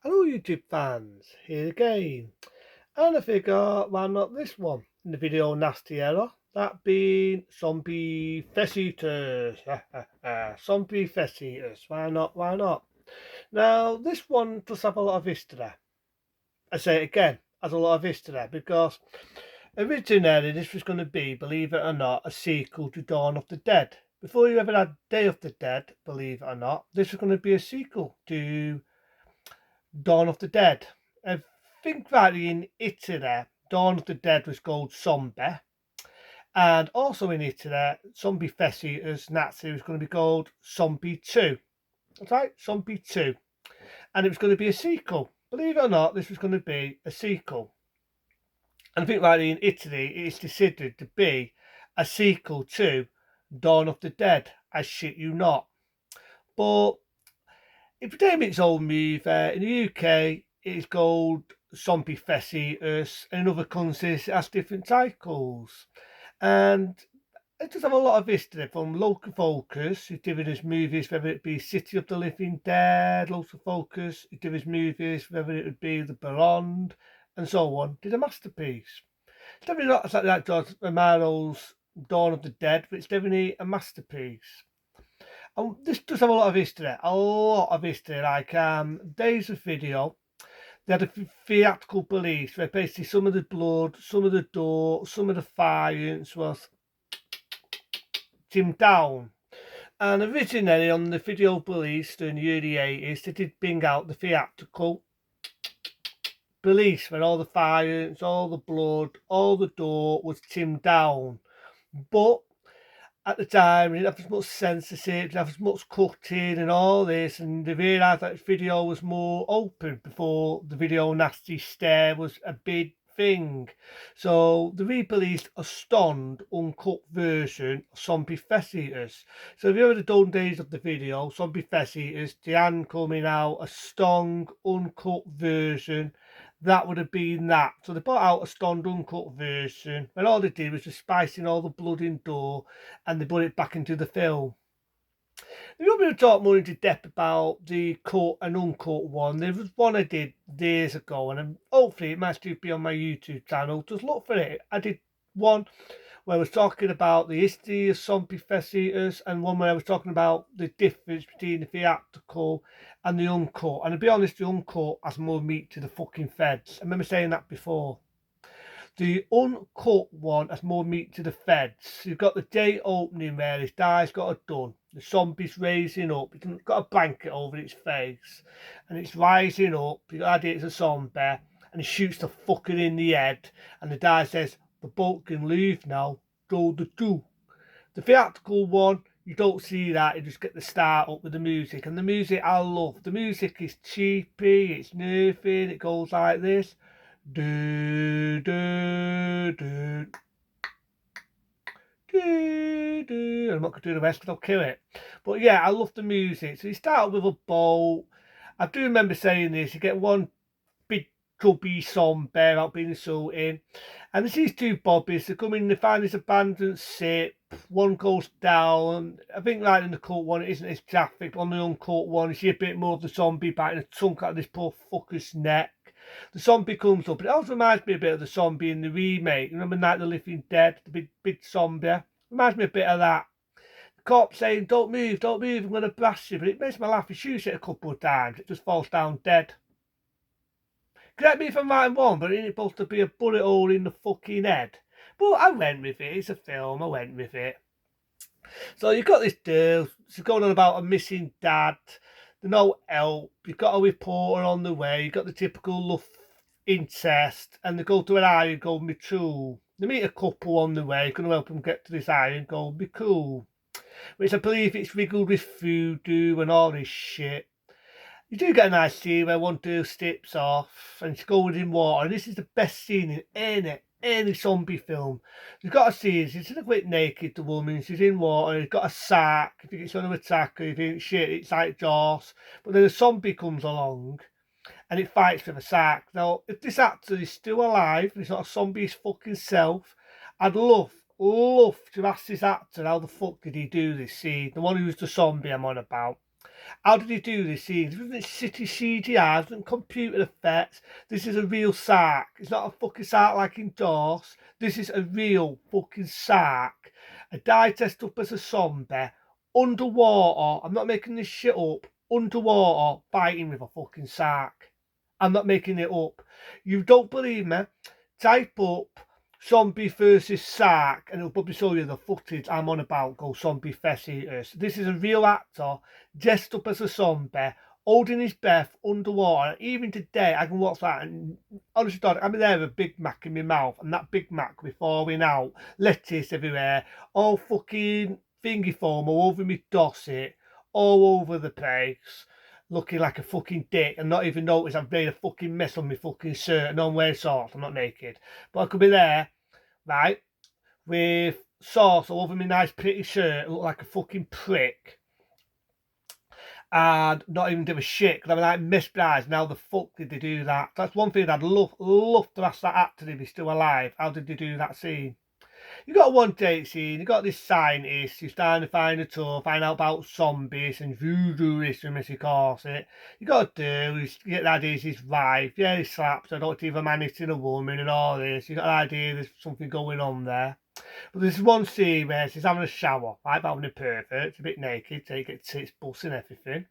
Hello YouTube fans, here again. And I figure, why not this one? In the video Nasty Error, that being zombie flesh eaters. Zombie flesh eaters, why not, why not? Now, this one does have a lot of history. I say it again, has a lot of history because originally this was going to be, believe it or not, a sequel to Dawn of the Dead. Before you ever had Day of the Dead, believe it or not, this was going to be a sequel to Dawn of the Dead. I think that in Italy, Dawn of the Dead was called Zombie. And also in Italy, Zombie Flesh Eaters Nazi was going to be called Zombie 2. That's right, Zombie 2. And it was going to be a sequel. Believe it or not, this was going to be a sequel. And I think that in Italy, it is considered to be a sequel to Dawn of the Dead. I shit you not. But it became its own movie. In the UK, it is called Zombie Flesh Eaters, and in other countries, it has different titles. And it does have a lot of history from Local Focus, who did his movies, whether it be City of the Living Dead, Local Focus, who did his movies, whether it would be The Beyond, and so on, did a masterpiece. It's definitely not exactly like George Romero's Dawn of the Dead, but it's definitely a masterpiece. And this does have a lot of history, like days of video. They had a theatrical police where basically some of the blood, some of the door, some of the violence was dimmed down. And originally on the video police during the early 80s, they did bring out the theatrical police where all the violence, all the blood, all the door was dimmed down. But at the time, we didn't have as much censorship, didn't have as much cutting and all this, and they realised that video was more open before the video nasty stare was a big thing. So they re-released a stunned, uncut version of Zombie Flesh Eaters. So if you ever done days of the video, Zombie Flesh Eaters, Diane coming out, a stung, uncut version, that would have been that. So they put out a stunned, uncut version, and all they did was just spicing all the blood in door and they put it back into the film. If you want me to talk more into depth about the cut and uncut one, there was one I did years ago, and hopefully it might still be on my YouTube channel. Just look for it. I did one where I was talking about the history of zombie flesh eaters, and one where I was talking about the difference between the theatrical and the uncut. And to be honest, the uncut has more meat to the fucking feds. I remember saying that before. The uncut one has more meat to the feds. You've got the day opening where his guy's got a gun. The zombie's raising up. He's got a blanket over its face. And it's rising up. You got the idea it's a zombie. And he shoots the fucker in the head. And the guy says, the boat can leave now. Go the do. The theatrical one, you don't see that. You just get the start up with the music. And the music I love. The music is cheapy. It's nerfing. It goes like this. Do, do, do, do, do. I'm not going to do the rest because I'll kill it. But yeah, I love the music. So you start with a boat. I do remember saying this. You get one big chubby zombie out being insulting. And there's these two bobbies. They come in, they find this abandoned ship. One goes down. I think like in the cult one, it isn't as graphic. On the uncut one, you see a bit more of the zombie biting a chunk out of this poor fucker's neck. The zombie comes up. It also reminds me a bit of the zombie in the remake. Remember Night of the Living Dead? The big zombie. Reminds me a bit of that. The cop saying, don't move, I'm going to blast you. But it makes me laugh. He shoots it a couple of times. It just falls down dead. Correct me if I'm right and wrong, but isn't it supposed to be a bullet hole in the fucking head? But I went with it. It's a film. I went with it. So you've got this girl. She's going on about a missing dad. There's no help. You've got a reporter on the way. You've got the typical love incest. And they go to an island called Mitul. They meet a couple on the way. Going to help them get to this island called Mikul. Which I believe it's riddled with voodoo and all this shit. You do get a nice scene where one girl steps off and she's going in water. And this is the best scene in any zombie film. She's got a scene, she's a bit naked, the woman, she's in water, she's got a sack. If it's going to attack her, you think, shit, it's like Jaws. But then a zombie comes along and it fights for the sack. Now, if this actor is still alive, and he's not a zombie's fucking self, I'd love to ask this actor how the fuck did he do this scene. The one who's the zombie I'm on about. How did he do this scene? This wasn't city CGI, it wasn't computer effects. This is a real sark. It's not a fucking sark like in DOS. This is a real fucking sark. A guy dressed up as a zombie, underwater. I'm not making this shit up. Underwater, fighting with a fucking sark. I'm not making it up. You don't believe me? Type up zombie versus sark and it'll probably show you the footage I'm on about. Go zombie flesh eaters. This is a real actor dressed up as a zombie, holding his breath underwater. Even today, I can watch that and honestly, I'm there with a Big Mac in my mouth, and that Big Mac will be falling out, lettuce everywhere, all fucking thingy foam all over me Dorset, all over the place, looking like a fucking dick, and not even notice I've made a fucking mess on my fucking shirt and on wearing socks. I'm not naked, but I could be there, right, with sauce all over my nice pretty shirt, look like a fucking prick, and not even give a shit because I'm like mesmerised. Now the fuck did they do that? That's one thing I'd love to ask that actor if he's still alive. How did they do that scene? You got one date scene, you got this scientist who's trying to find a tour, find out about zombies and voodooism as he calls it. You got a dude who's get the idea is his wife, yeah, he slaps, I don't think a man hitting a woman and all this. You got the idea there's something going on there. But there's one scene where she's having a shower, right, having a perfect, a bit naked, so you get tits, bus and everything.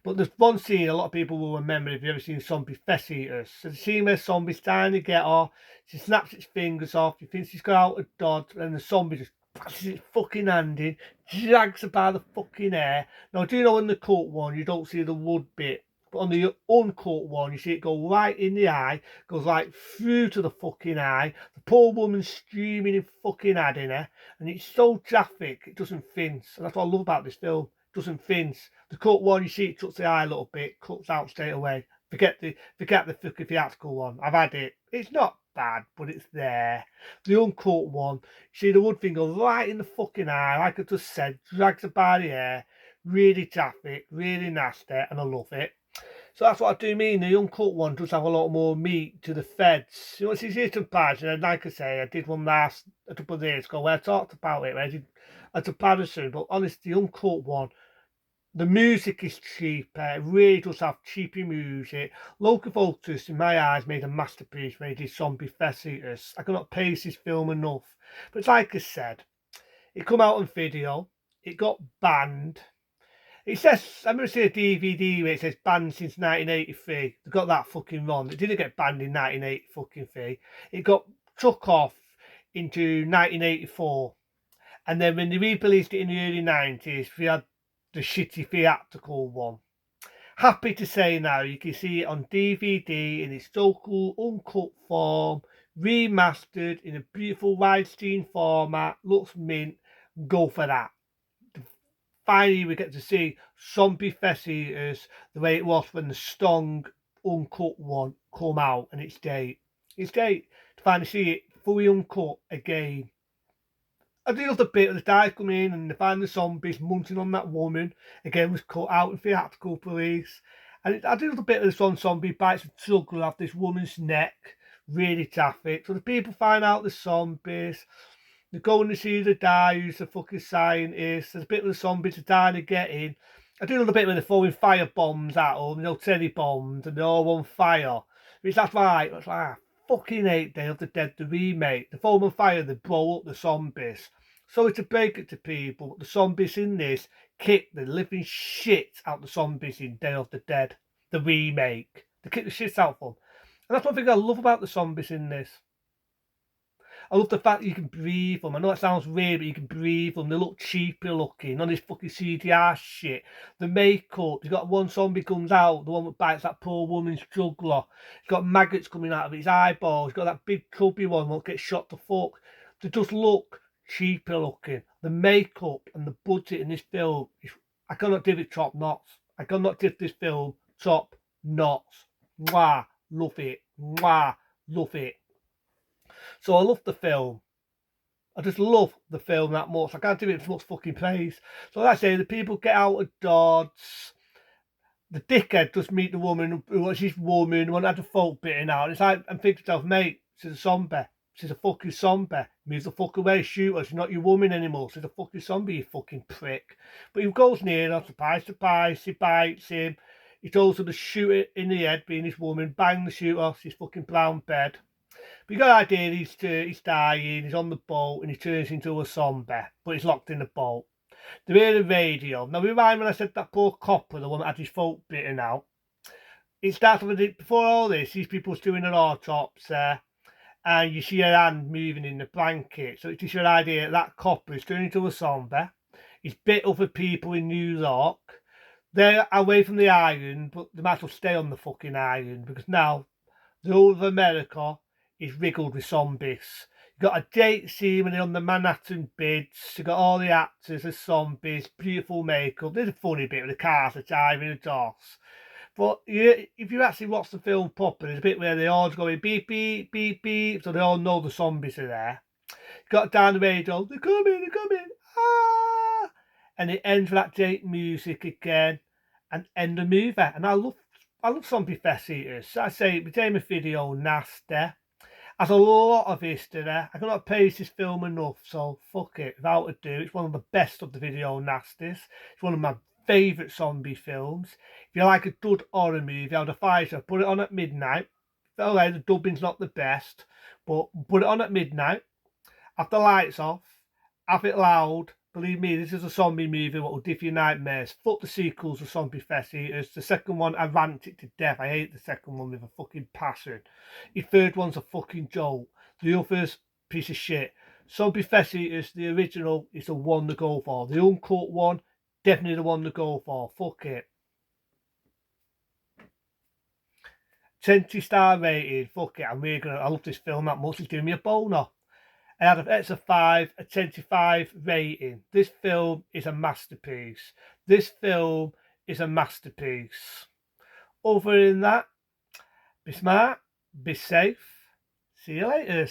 But there's one scene a lot of people will remember if you've ever seen Zombie Flesh Eaters. So the scene where Zombie's trying to get her, she snaps its fingers off, she thinks she's got out of dodge, and the zombie just passes its fucking hand in, drags her by the fucking hair. Now, do you know in the cut one, you don't see the wood bit, but on the uncut one, you see it go right in the eye, goes right through to the fucking eye. The poor woman's screaming in fucking agony, and it's so graphic, it doesn't flinch. And that's what I love about this film. It doesn't flinch. The cut one, you see it touch the eye a little bit, cuts out straight away. Forget the fucking theatrical one. I've had it. It's not bad, but it's there. The uncut one, you see the wood thing go right in the fucking eye, like I just said, drags her by the hair. Really graphic, really nasty, and I love it. So that's what I do mean. The uncut one does have a lot more meat to the feds. You know, it's easier to imagine. And like I say, I did one a couple of days ago where I talked about it, where I did a comparison. But honestly, the uncut one, the music is cheaper. It really does have cheaper music. Local Photos, in my eyes, made a masterpiece when he did Zombie Flesh Eaters. I cannot praise this film enough. But like I said, it come out on video. It got banned. It says, I remember seeing a DVD where it says banned since 1983. They got that fucking wrong. It didn't get banned in 1983. It got took off into 1984. And then when they re-released it in the early 90s, we had the shitty theatrical one. Happy to say now, you can see it on DVD in its local uncut form, remastered in a beautiful widescreen format, looks mint. Go for that. Finally, we get to see Zombie Flesh Eaters the way it was when the strong, uncut one come out, and it's great. It's great to finally see it fully uncut again. I do love the bit of the guy come in and they find the zombies munching on that woman. Again, was cut out in theatrical police. And I do love the bit of this one zombie bites a jugular off this woman's neck. Really graphic. So the people find out the zombies. They're going to see the guy who's the fucking scientist. There's a bit of the zombies are trying to get in. I do love the bit where they're throwing fire bombs at them, you know, teddy bombs, and they're all on fire. Which that's right. That's like, fucking hate Day of the Dead, the remake. The throw them on fire, they blow up the zombies. Sorry to break it to people, but the zombies in this kick the living shit out the zombies in Day of the Dead, the remake. They kick the shit out of them. And that's one thing I love about the zombies in this. I love the fact that you can breathe them. I know it sounds weird, but you can breathe them. They look cheaper looking. None of this fucking CGI shit. The makeup. You've got one zombie comes out, the one that bites that poor woman's jugular. He's got maggots coming out of his eyeballs. He's got that big chubby one won't get shot to fuck. They just look cheaper looking. The makeup and the budget in this film, I cannot give it top notch. I cannot give this film top notch. Mwah, love it. Mwah, love it. So I love the film. I just love the film that much. I can't give it as much fucking praise. So like I say, the people get out of Dodge. The dickhead just meet the woman who was his woman, who had the throat bitten out. It's like, I'm thinking to myself, mate, she's a zombie. She's a fucking zombie. Move the fuck away, shoot her. She's not your woman anymore. She's a fucking zombie, you fucking prick. But he goes near her, surprise, he bites him. He throws her the shooter in the head, being his woman. Bang the shooter off his fucking brown bed. But you got an idea, he's dying, he's on the boat, and he turns into a zombie. But he's locked in the boat. They're hearing the radio. Now, remind me when I said that poor copper, the one that had his throat bitten out. It starts with, before all this, these people's doing an autopsy, and you see her hand moving in the blanket. So it gives you an idea that copper is turning into a zombie. He's bit other people in New York. They're away from the island, but they might as well stay on the fucking island because now the whole of America is riddled with zombies. You've got a date scene when they're on the Manhattan bids. You've got all the actors as zombies, beautiful makeup. There's a funny bit with the cars are driving the dogs. But if you actually watch the film properly, there's a bit where they all going beep, beep, beep, beep, so they all know the zombies are there. You've got down the radio, they're coming, ah! And it ends with that date music again, and end the movie. And I love zombie fest eaters. I say it became a video nasty. Has a lot of history. I cannot praise this film enough, so fuck it. Without ado, it's one of the best of the video nasties. It's one of my favourite zombie films. If you like a good horror movie, I would advise you put it on at midnight. Okay, the dubbing's not the best, but put it on at midnight. Have the lights off. Have it loud. Believe me, this is a zombie movie what will give you nightmares. Fuck the sequels of Zombie Fest Eaters. The second one, I rant it to death. I hate the second one with a fucking passion. The third one's a fucking joke. The other's piece of shit. Zombie Fest Eaters, the original, is the one to go for. The uncut one, definitely the one to go for. Fuck it. 20-star rated. Fuck it. I love this film that much. It's giving me a boner. It's a 25 rating. This film is a masterpiece. This film is a masterpiece. Other than that, be smart, be safe. See you later.